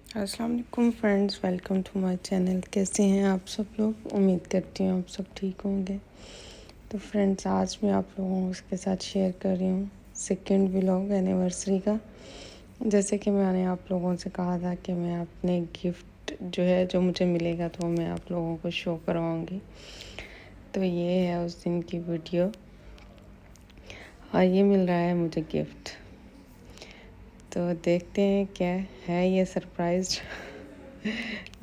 अस्सलाम वालेकुम friends, welcome to my channel. कैसे हैं आप सब लोग? उम्मीद करती हूँ आप सब ठीक होंगे। तो फ्रेंड्स, आज मैं आप लोगों के साथ शेयर कर रही हूँ सेकंड व्लॉग एनिवर्सरी का। जैसे कि मैंने आप लोगों से कहा था कि मैं अपने गिफ्ट जो मुझे मिलेगा तो मैं आप लोगों को शो करवाऊँगी। तो ये है उस दिन की वीडियो और ये मिल रहा है मुझे गिफ्ट। तो देखते हैं क्या है ये सरप्राइज।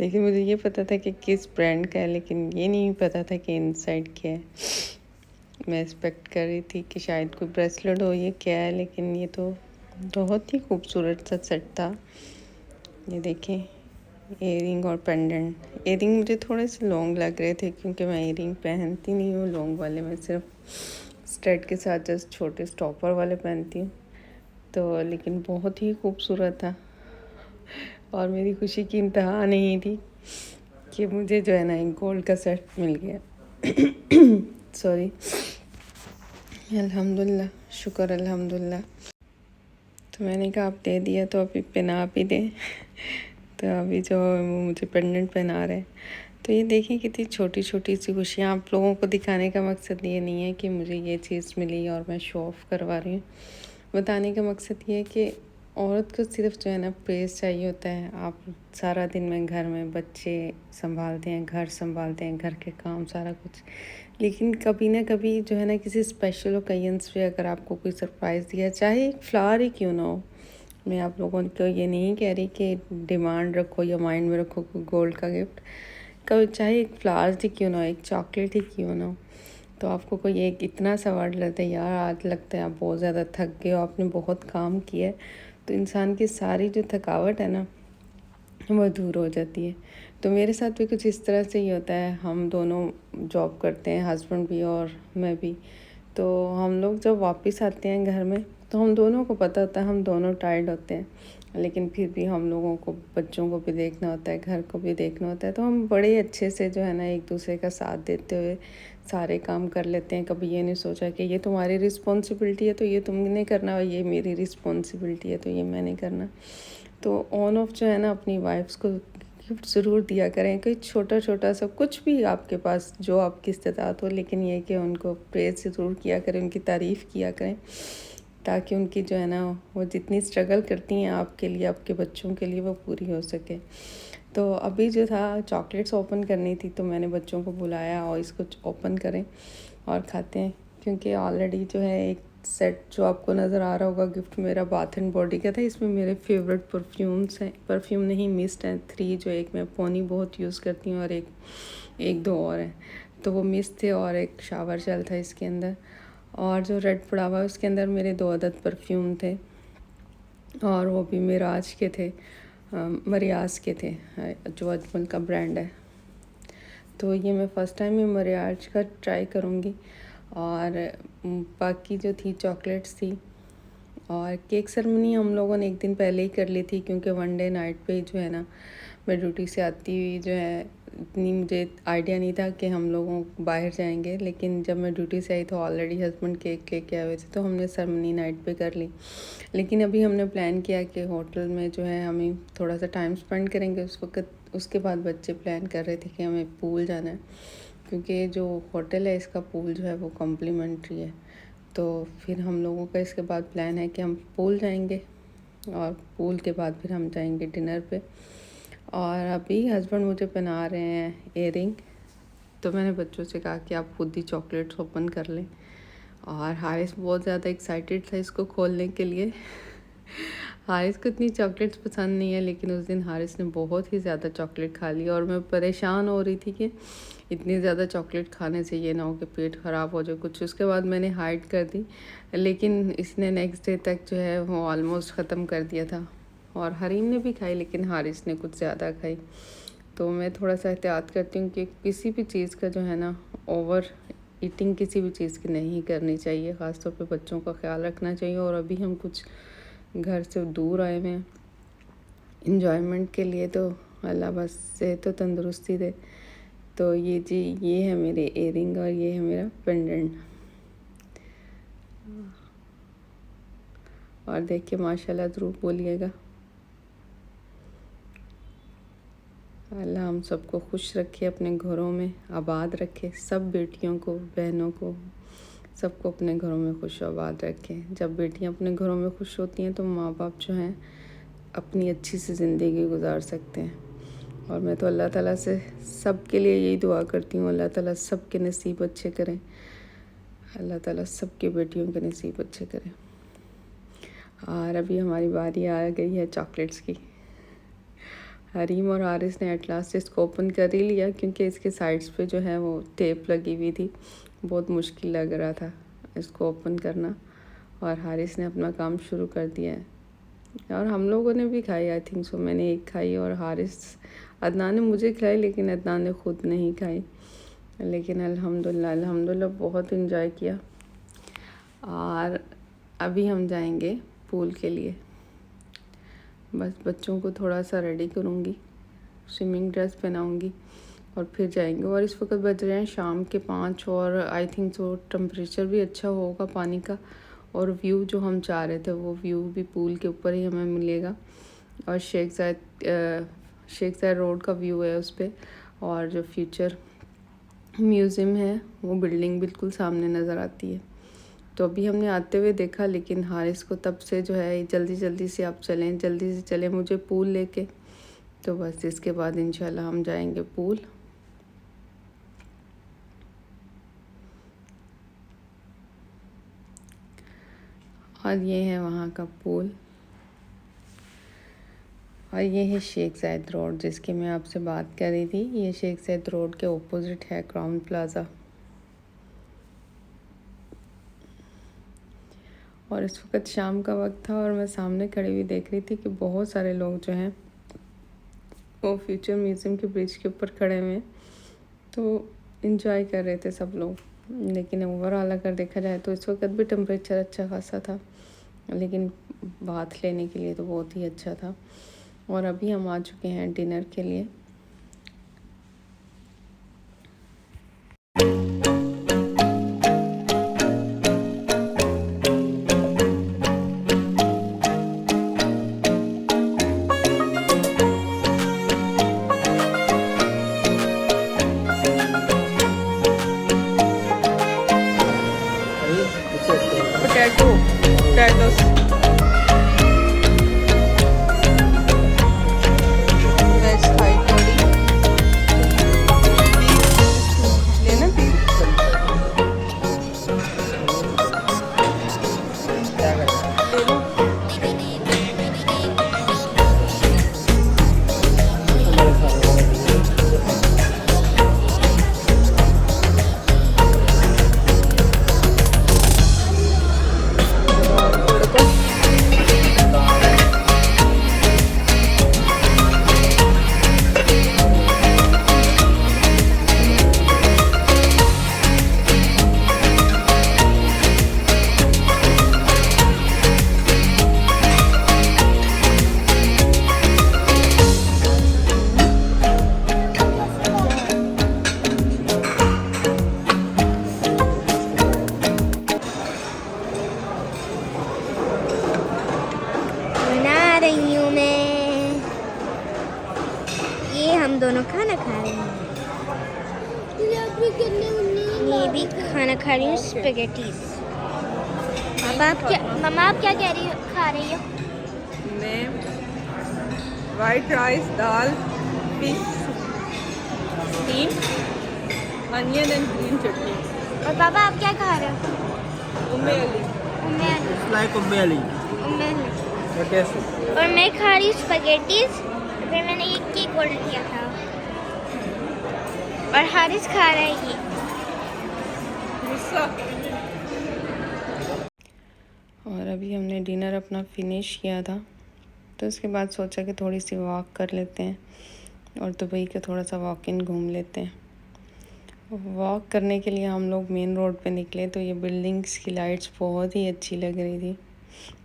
लेकिन मुझे ये पता था कि किस ब्रांड का है, लेकिन ये नहीं पता था कि इनसाइड क्या है। मैं एक्सपेक्ट कर रही थी कि शायद कोई ब्रेसलेट हो, ये क्या है, लेकिन ये तो बहुत ही खूबसूरत सा सेट था। ये देखें, इयरिंग और पेंडेंट। इयरिंग मुझे थोड़े से लॉन्ग लग रहे थे क्योंकि मैं इयरिंग पहनती नहीं हूँ लॉन्ग वाले, मैं सिर्फ स्टड के साथ जस्ट छोटे स्टॉपर वाले पहनती हूँ। तो लेकिन बहुत ही खूबसूरत था और मेरी खुशी की इंतहा नहीं थी कि मुझे जो है ना एक गोल्ड का सेट मिल गया। सॉरी, अल्हम्दुलिल्लाह, शुक्र अल्हम्दुलिल्लाह। तो मैंने कहा आप दे दिया तो अभी पहना भी दें। तो अभी जो वो मुझे पेंडेंट पहना रहे हैं। तो ये देखिए कितनी छोटी छोटी सी खुशियाँ। आप लोगों को दिखाने का मकसद ये नहीं है कि मुझे ये चीज़ मिली और मैं शो ऑफ करवा रही हूँ। बताने का मकसद ये है कि औरत को सिर्फ जो है ना प्रेस चाहिए होता है। आप सारा दिन में घर में बच्चे संभालते हैं, घर संभालते हैं, घर के काम सारा कुछ, लेकिन कभी ना कभी जो है ना किसी स्पेशल ओकेजन्स पे अगर आपको कोई सरप्राइज़ दिया, चाहे एक फ्लावर ही क्यों ना हो। मैं आप लोगों को ये नहीं कह रही कि डिमांड रखो या माइंड में रखो कोई गोल्ड का गिफ्ट। कभी चाहे एक फ्लावर्स ही क्यों ना हो, एक चॉकलेट ही क्यों ना हो, तो आपको कोई एक इतना सा वर्ड लगता है, यार आज लगता है आप बहुत ज़्यादा थक गए हो, आपने बहुत काम किया है, तो इंसान की सारी जो थकावट है ना वो दूर हो जाती है। तो मेरे साथ भी कुछ इस तरह से ही होता है। हम दोनों जॉब करते हैं, हस्बैंड भी और मैं भी। तो हम लोग जब वापस आते हैं घर में तो हम दोनों को पता होता है हम दोनों टायर्ड होते हैं, लेकिन फिर भी हम लोगों को बच्चों को भी देखना होता है, घर को भी देखना होता है। तो हम बड़े अच्छे से जो है ना एक दूसरे का साथ देते हुए सारे काम कर लेते हैं। कभी ये नहीं सोचा कि ये तुम्हारी रिस्पॉन्सिबिलिटी है तो ये तुमने करना, और ये मेरी रिस्पॉन्सिबिलिटी है तो ये मैंने करना। तो ऑन ऑफ जो है ना अपनी वाइफ्स को गिफ्ट ज़रूर दिया करें, कोई छोटा छोटा सा कुछ भी आपके पास जो आपकी इस्तेताअत हो, लेकिन ये कि उनको प्रेज़ ज़रूर किया करें, उनकी तारीफ़ किया करें, ताकि उनकी जो है ना वो जितनी स्ट्रगल करती हैं आपके लिए, आपके बच्चों के लिए, वो पूरी हो सके। तो अभी जो था चॉकलेट्स ओपन करनी थी तो मैंने बच्चों को बुलाया और इसको ओपन करें और खाते हैं, क्योंकि ऑलरेडी जो है एक सेट जो आपको नज़र आ रहा होगा गिफ्ट मेरा बाथ एंड बॉडी का था। इसमें मेरे फेवरेट परफ्यूम्स हैं, परफ्यूम नहीं मिस्ट हैं 3, जो एक मैं पोनी बहुत यूज़ करती हूँ और एक दो और हैं। तो वो मिस्ट थे और एक शावर जेल था इसके अंदर, और जो रेड पड़ा हुआ है उसके अंदर मेरे 2 अदद परफ्यूम थे और वो भी मिराज के थे, मरियाज के थे, जो अजमल का ब्रांड है। तो ये मैं फ़र्स्ट टाइम में मरियाज का ट्राई करूँगी। और बाकी जो थी चॉकलेट्स थी, और केक सेरेमनी हम लोगों ने एक दिन पहले ही कर ली थी, क्योंकि वन डे नाइट पे जो है ना मैं ड्यूटी से आती हुई जो है इतनी मुझे आइडिया नहीं था कि हम लोगों बाहर जाएंगे। लेकिन जब मैं ड्यूटी से आई तो ऑलरेडी हस्बैंड केक लेके आए हुए थे, तो हमने सेरेमनी नाइट पे कर ली। लेकिन अभी हमने प्लान किया कि होटल में जो है हमें थोड़ा सा टाइम स्पेंड करेंगे उस वक्त। उसके बाद बच्चे प्लान कर रहे थे कि हमें पूल जाना है, क्योंकि जो होटल है इसका पूल जो है वो कॉम्प्लीमेंट्री है। तो फिर हम लोगों का इसके बाद प्लान है कि हम पूल जाएंगे और पूल के बाद फिर हम जाएंगे डिनर पे। और अभी हस्बैंड मुझे पहना रहे हैं इयरिंग, तो मैंने बच्चों से कहा कि आप खुद ही चॉकलेट्स ओपन कर लें। और हारिस बहुत ज़्यादा एक्साइटेड था इसको खोलने के लिए। हारिस को इतनी चॉकलेट्स पसंद नहीं है, लेकिन उस दिन हारिस ने बहुत ही ज़्यादा चॉकलेट खा ली और मैं परेशान हो रही थी कि इतनी ज़्यादा चॉकलेट खाने से ये ना हो कि पेट ख़राब हो जाए कुछ। उसके बाद मैंने हाइड कर दी, लेकिन इसने नेक्स्ट डे तक जो है वो ऑलमोस्ट ख़त्म कर दिया था। और हरीम ने भी खाई, लेकिन हारिस ने कुछ ज़्यादा खाई। तो मैं थोड़ा सा एहतियात करती हूँ कि किसी भी चीज़ का जो है ना ओवर ईटिंग किसी भी चीज़ की नहीं करनी चाहिए, ख़ासतौर पे बच्चों का ख्याल रखना चाहिए। और अभी हम कुछ घर से दूर आए हुए हैं इंजॉयमेंट के लिए, तो अल्लाह बस सेहत तो तंदुरुस्ती दे। तो ये जी, ये है मेरे इयरिंग और ये है मेरा पेंडेंट। और देख के माशाल्लाह ज़रूर बोलिएगा। अल्लाह हम सबको खुश रखे, अपने घरों में आबाद रखे, सब बेटियों को, बहनों को, सबको अपने घरों में खुश आबाद रखे। जब बेटियां अपने घरों में खुश होती हैं तो माँ बाप जो हैं अपनी अच्छी सी ज़िंदगी गुजार सकते हैं। और मैं तो अल्लाह ताला से सब के लिए यही दुआ करती हूँ, अल्लाह ताला सब के नसीब अच्छे करें, अल्लाह ताला सब की बेटियों के नसीब अच्छे करें। और अभी हमारी बारी आ गई है चॉकलेट्स की। हरीम और हारिस ने एट लास्ट इसको ओपन कर ही लिया, क्योंकि इसके साइड्स पे जो है वो टेप लगी हुई थी, बहुत मुश्किल लग रहा था इसको ओपन करना। और हारिस ने अपना काम शुरू कर दिया है, और हम लोगों ने भी खाई, आई थिंक सो। मैंने एक खाई और हारिस, अदनान ने मुझे खिलाई, लेकिन अदनान ने ख़ुद नहीं खाई। लेकिन अल्हम्दुलिल्लाह बहुत इंजॉय किया। और अभी हम जाएंगे पूल के लिए। बस बच्चों को थोड़ा सा रेडी करूँगी, स्विमिंग ड्रेस पहनाऊँगी और फिर जाएंगे। और इस वक्त बज रहे हैं शाम के 5 और आई थिंक सो टेम्परेचर भी अच्छा होगा पानी का। और व्यू जो हम चाह रहे थे वो व्यू भी पूल के ऊपर ही हमें मिलेगा। और शेख ज़ायद रोड का व्यू है उस पर। और जो फ्यूचर म्यूज़ियम है वो बिल्डिंग बिल्कुल सामने नज़र आती है। तो अभी हमने आते हुए देखा, लेकिन हारिस को तब से जो है जल्दी से आप चलें, जल्दी से चलें मुझे पूल लेके। तो बस इसके बाद इंशाल्लाह हम जाएंगे पूल। और ये है वहाँ का पूल। और ये है शेख ज़ायद रोड जिसकी मैं आपसे बात कर रही थी। ये शेख ज़ायद रोड के ऑपोजिट है क्राउन प्लाज़ा। और इस वक्त शाम का वक्त था और मैं सामने खड़ी हुई देख रही थी कि बहुत सारे लोग जो हैं वो फ्यूचर म्यूज़ियम के ब्रिज के ऊपर खड़े हुए हैं, तो इन्जॉय कर रहे थे सब लोग। लेकिन ओवरऑल अगर देखा जाए तो इस वक्त भी टेम्परेचर अच्छा खासा था, लेकिन बाथ लेने के लिए तो बहुत ही अच्छा था। और अभी हम आ चुके हैं डिनर के लिए। potatoes veg thai curry लेना हम दोनों खाना खा रहे हैं। ये भी खाना खा रही हूँ, स्पेगेटीज। मम्मा आप क्या कह रही हो, खा रही हो? मैं white rice, dal, fish steam, onion and green chutney. और पापा आप क्या खा रहे हो? उम्मे अली। उम्मे अली। और मैं खा रही हूँ स्पेगेटीज। फिर मैंने ये केक ऑर्डर किया था और हारिस खा रहा है ये। और अभी हमने डिनर अपना फिनिश किया था, तो उसके बाद सोचा कि थोड़ी सी वॉक कर लेते हैं और दुबई का थोड़ा सा वॉक इन घूम लेते हैं। वॉक करने के लिए हम लोग मेन रोड पे निकले, तो ये बिल्डिंग्स की लाइट्स बहुत ही अच्छी लग रही थी।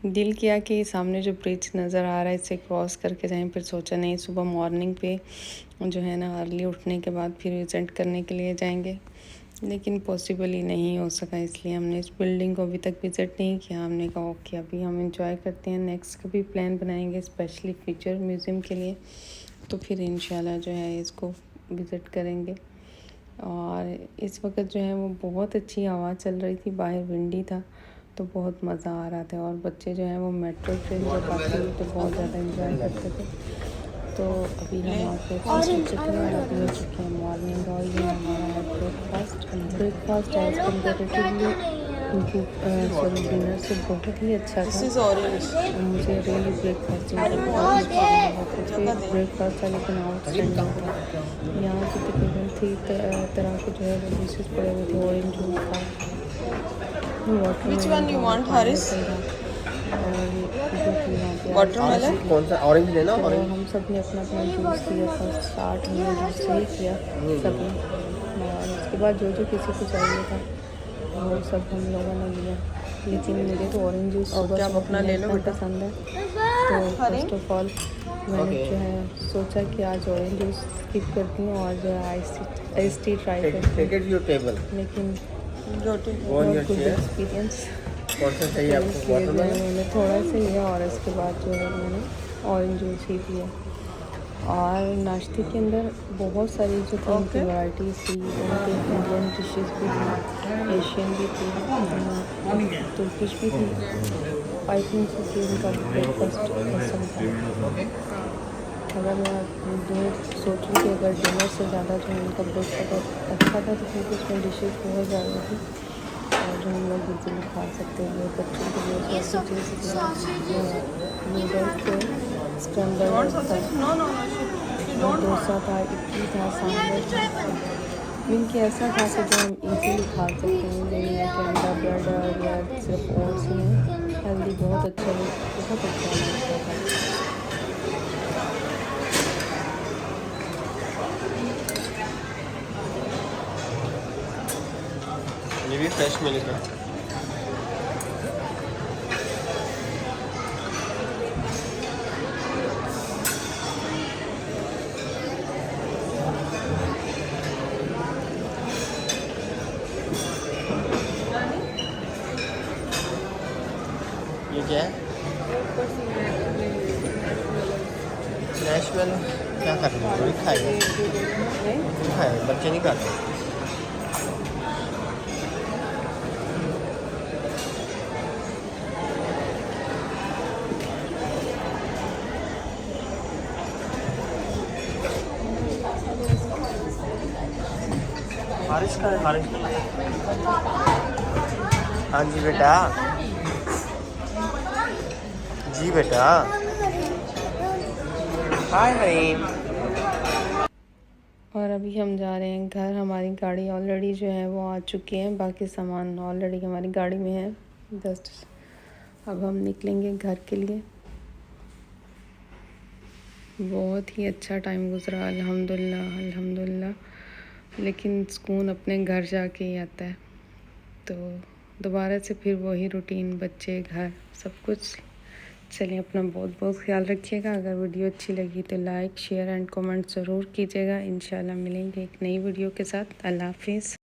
दिल किया कि सामने जो ब्रिज नज़र आ रहा है इसे क्रॉस करके जाएं, फिर सोचा नहीं सुबह मॉर्निंग पे जो है ना अर्ली उठने के बाद फिर विज़िट करने के लिए जाएंगे, लेकिन पॉसिबल ही नहीं हो सका। इसलिए हमने इस बिल्डिंग को अभी तक विज़िट नहीं किया। हमने कहा ओके अभी हम इंजॉय करते हैं, नेक्स्ट कभी प्लान बनाएंगे स्पेशली फ्यूचर म्यूज़ियम के लिए। तो फिर इंशाल्लाह जो है इसको विज़िट करेंगे। और इस वक्त जो है वो बहुत अच्छी हवा चल रही थी, बाहर विंडी था तो बहुत मज़ा आ रहा था। और बच्चे जो हैं वो मेट्रो ट्रेन जब आती है तो बहुत ज़्यादा इंजॉय करते थे। तो अभी हम आउटलेट से चुके हैं और अभी हो चुके हैं मॉर्निंग, और ये हमारा है breakfast as comparatively sorry dinner से बहुत ही अच्छा था। मुझे रियली ब्रेकफास्ट ब्रेकफास्ट था, लेकिन आउटस्टैंडिंग था। यहाँ पे तकरीबन 3 तरह के जो है वो डिशेस पड़े हुए थे। ऑरेंज जूस था, वाटरमेलन कौन सा ऑरेंज लेना? तो हम सब ने अपना अपना जूस लिया। फर्स्ट स्टार्ट हमने जूस से ही किया सबने, और उसके बाद जो जो किसी को चाहिए था वो सब हम लोगों ने लिया। लेकिन मुझे तो ऑरेंज जूस सुबह अपना ले लो पसंद है। तो फर्स्ट ऑफ ऑल मैंने जो है सोचा कि आज ऑरेंज जूस स्किप करती हूँ और जो है आइस टी ट्राई करती हूँ। लेकिन बहुत गुड एक्सपीरियंस। चाहिए आपको? मैंने थोड़ा सा लिया और इसके बाद जो है मैंने ऑरेंज जूस ही पिया। और नाश्ते के अंदर बहुत सारी जो थी उनकी वैराइटीज़ थी, उनके इंडियन डिशेस भी थी, एशियन भी थी, तुर्किश भी थी। आई थिंक कि उनका ब्रेकफास्ट पसंद था। अगर मैं सोचूं कि अगर डिनर से ज़्यादा जो है उनका ब्रेकफास्ट अच्छा था तो फिर उसमें डिशेस बहुत ज़्यादा थी और जो हम लोग इजीली खा सकते हैं। बच्चों के लिए नूडल्स थे, स्क्रैम्बल था, डोसा था, इडली था, सांभर था। मीन कि ऐसा था कि जो हम इजीली खा सकते हैं, नहीं है कि अंडा ब्रेड या सिर्फ ओट्स ही हैं। हेल्दी बहुत अच्छा नाश्ता था। ये भी फ्रेश मिलेगा। ये क्या है? फ्रेश में क्या कर रहे हैं? खाए बच्चे नहीं खाते। बारिश का है, बारिश का। हाँ जी बेटा, जी बेटा। हाय हरीम। और अभी हम जा रहे हैं घर। हमारी गाड़ी ऑलरेडी जो है वो आ चुकी है, बाकी सामान ऑलरेडी हमारी गाड़ी में है। जस्ट अब हम निकलेंगे घर के लिए। बहुत ही अच्छा टाइम गुजरा, अल्हम्दुलिल्लाह अल्हम्दुलिल्लाह। लेकिन सुकून अपने घर जाके ही आता है। तो दोबारा से फिर वही रूटीन, बच्चे, घर, सब कुछ। चलिए अपना बहुत बहुत ख्याल रखिएगा। अगर वीडियो अच्छी लगी तो लाइक शेयर एंड कमेंट ज़रूर कीजिएगा। इंशाल्लाह मिलेंगे एक नई वीडियो के साथ। अल्लाह हाफिज़।